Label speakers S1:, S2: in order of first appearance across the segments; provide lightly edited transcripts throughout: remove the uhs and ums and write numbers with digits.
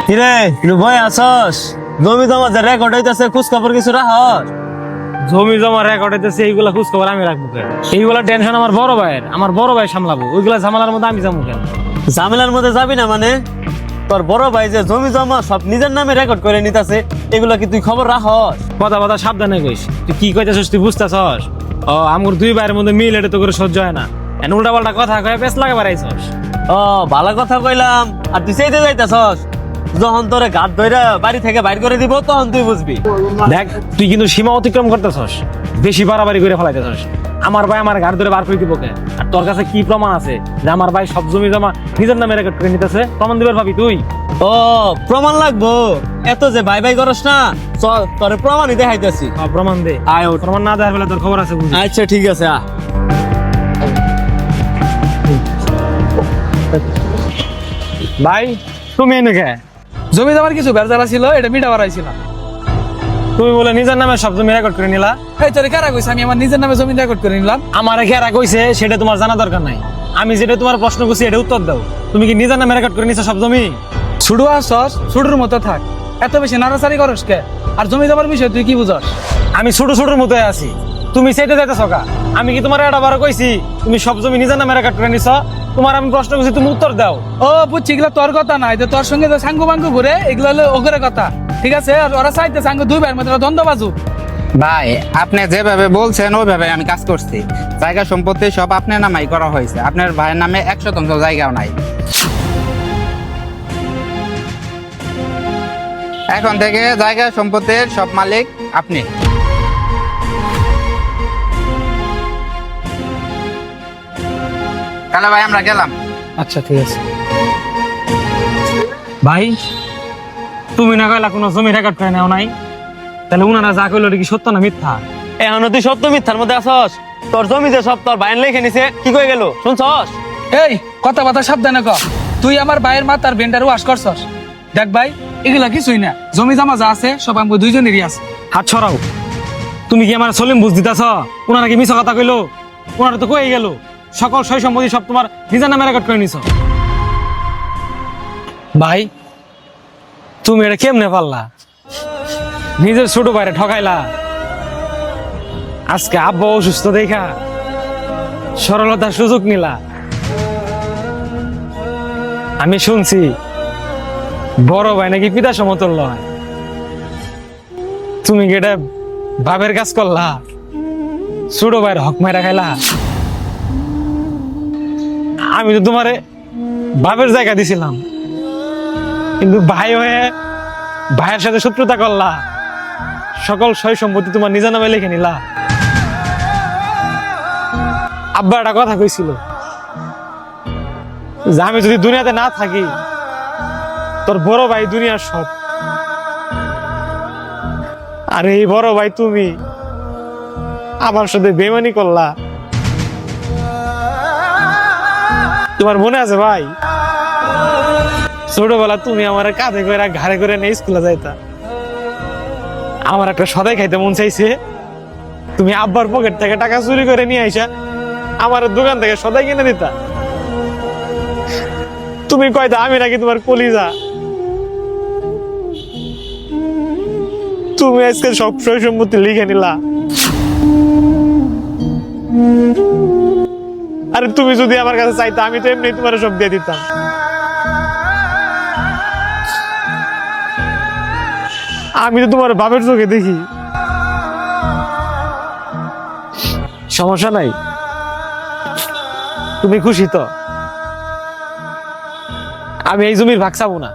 S1: কিরে ভয় আসস? জমি জমা যে রেকর্ড হইতেছে খোঁজ খবর কিছু রাখস?
S2: জমি জমা রেকর্ড হইতেছে এইগুলা খোঁজ খবর আমি রাখবো কেন? এইগুলা টেনশন আমার বড় ভাই সামলাবো। ওইগুলা ঝামেলার মধ্যে আমি যাবো কেন?
S1: ঝামেলার মধ্যে যাবি না মানে? তোর বড় ভাই যে জমি জমা সব নিজের নামে রেকর্ড করে নিতেছে, এগুলা কি তুই খবর রাখস?
S2: কথা সাবধানে কইস। তুই কি কইতেছিস তুই বুঝতেছস? ও আমার দুই ভাইয়ের মধ্যে মিল এটা তো করে সহ্য হয় না। এন উল্টা পাল্টা কথা কয়ে পেছ লাগা বাড়াইছস।
S1: ও ভালো কথা কইলাম, আর তুই সেইতে যাইতেছস। যখন তোরে ঘাট ধইরা বাড়ি থেকে বাইর করে দিব তখন তুই বুঝবি।
S2: দেখ তুই কিন্তু সীমা অতিক্রম করতেছস, বেশি বাড়াবাড়ি করে ফেলাইতেছস। আমার ভাই আমার ঘাট ধরে বার করে দিব কে? আর তোর কাছে কি প্রমাণ আছে যে আমার ভাই সব জমি জমা নিজের নামে রেকর্ড করে নিতেছে? প্রমাণ দিবার ভাবি তুই?
S1: ও প্রমাণ লাগবো? এত যে ভাই ভাই করস না, চল তোরে প্রমাণই দেখাইতেছি।
S2: প্রমাণ দে।
S1: আয় ওঠ।
S2: প্রমাণ না দেওয়ার বেলা তোর খবর আছে বুঝি।
S1: আচ্ছা ঠিক আছে আ।
S2: ভাই তুমি এনেকে
S3: জমি জমার কিছু বেরজালা ছিল, এটা মিটা বাড়াইছিলাম।
S2: তুমি বলে নিজের নামে সব জমি রেকর্ড করে নিলা?
S3: এই তোরে কারা কইছে আমি আমার নিজের নামে জমি রেকর্ড করে নিলাম?
S2: আমার ঘেরা কইছে সেটা তোমার জানা দরকার নাই। আমি যেটা তোমার প্রশ্ন করছি এটা উত্তর দাও। তুমি কি নিজের নামে রেকর্ড করে নিছো সব জমি?
S3: ছুডু আসছস, ছুডুর মতো থাক। এত বেশি নাড়াচাড়ি করস কে? আর জমি জমার বিষয় তুই কি বুঝস?
S2: আমি ছোটর মতোই আছি, তুমি সেটা যাইতেছ কা? আমি কি তোমার এটা বারো কইছি তুমি সব জমি নিজের নামে রেকর্ড করে নিছো? তোমার আমি প্রশ্ন করছি তুমি উত্তর দাও।
S3: ও বুঝছি, এগুলো তোর কথা নাই, যে তোর সঙ্গে যে সাঙ্গু বাঙ্গু ঘুরে এগুলো হলো ওগরে কথা। ঠিক আছে, আর ওরা চাইতে সাঙ্গু দুই ভাইয়ের মধ্যে দ্বন্দ্ব বাজুক।
S4: ভাই আপনি যেভাবে বলছেন ওইভাবে আমি কাজ করছি। জায়গা সম্পত্তি সব আপনার নামেই করা হয়েছে, আপনার ভাইয়ের নামে 100% জায়গাও নাই। এখন থেকে জায়গা সম্পত্তির সব মালিক আপনি। তাহলে ভাই আমরা গেলাম।
S2: আচ্ছা ঠিক আছে ভাই, তুমি না কইলা কোনো জমি রেকর্ড করে নাও নাই, তাহলে উনারা যা কইলো এটা কি সত্য না মিথ্যা?
S1: এখনো তুই সত্য মিথ্যার মধ্যে আসস? তোর জমি যে সব তোর বাইন লেখে নিছে, কি কই গেল শুনছস?
S3: এই কথা সাবধানে ক। তুই আমার ভাইয়ের মাথার বেন্ডার ওয়াশ করছস। দেখ ভাই, এগুলা কিছুই না। জমি জমা যা আছে সব আমি দুইজনেরই আছে।
S2: হাত ছড়াও। তুমি কি আমার সলিম বুঝ দিতেছ? ওনারা কি মিছা কথা কইলো? ওনারা তো কই গেল সকল সয় সম্পত্তি সব তোমার নিজের নামে রেকর্ড করে নিছো। ভাই তুমি এটা কেমনে পারলা? নিজের ছোট ভাইরে ঠকাইলা। আজকে আব্বা অসুস্থ দেখা সরলতার সুযোগ নিলা। আমি শুনছি বড় ভাই নাকি পিতা সমতুল্য হয়। তুমি কি এটা বাপের কাজ করলা? ছোট ভাইয়ের হক মাইরা খাইলা? আমি তো তোমারে বাপের জায়গা দিছিলাম, কিন্তু ভাই হয়ে ভাইয়ের সাথে শত্রুতা করলা। সকল সয় সম্পত্তি তোমার নিজের নামে লিখে নিলা। আব্বা একটা কথা কইছিল যে আমি যদি দুনিয়াতে না থাকি তোর বড় ভাই দুনিয়ার সব। আর এই বড় ভাই তুমি আমার সাথে বেমানি করলা। তোমার মনে আছে ভাই, ছোটবেলা তুমি আমার কাঁধে করে ঘাড়ে করে নিয়ে স্কুলে যাইতা। আমার একটা সদাই খাইতে মন চাইছে, তুমি আব্বার পকেট থেকে টাকা চুরি করে নিয়ে আইসা আমার দোকান থেকে সদাই কিনে দিতা। তুমি কয়তা আমি নাকি তোমার কলিজা। তুমি আজকে সব সয় সম্পত্তি লিখে নিলা। আরে তুমি যদি আমার কাছে চাইতা আমি তো এমনি তোমার সব দিয়ে দিতাম। আমি তো তোমার বাপের চোখে দেখি। সমস্যা নাই, তুমি খুশি তো? আমি এই জমির ভাগ চাবো না।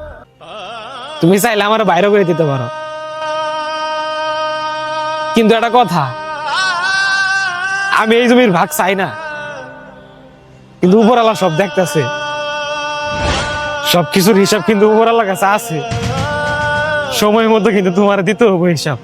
S2: তুমি চাইলে আমার বাইরে করে দিতে পারো, কিন্তু একটা কথা, আমি এই জমির ভাগ চাই না। কিন্তু উপরওয়ালা সব দেখতেছে, সবকিছুর হিসাব কিন্তু উপরওয়ালার কাছে আছে। সময় মতো কিন্তু তোমার দিতে হবে হিসাব।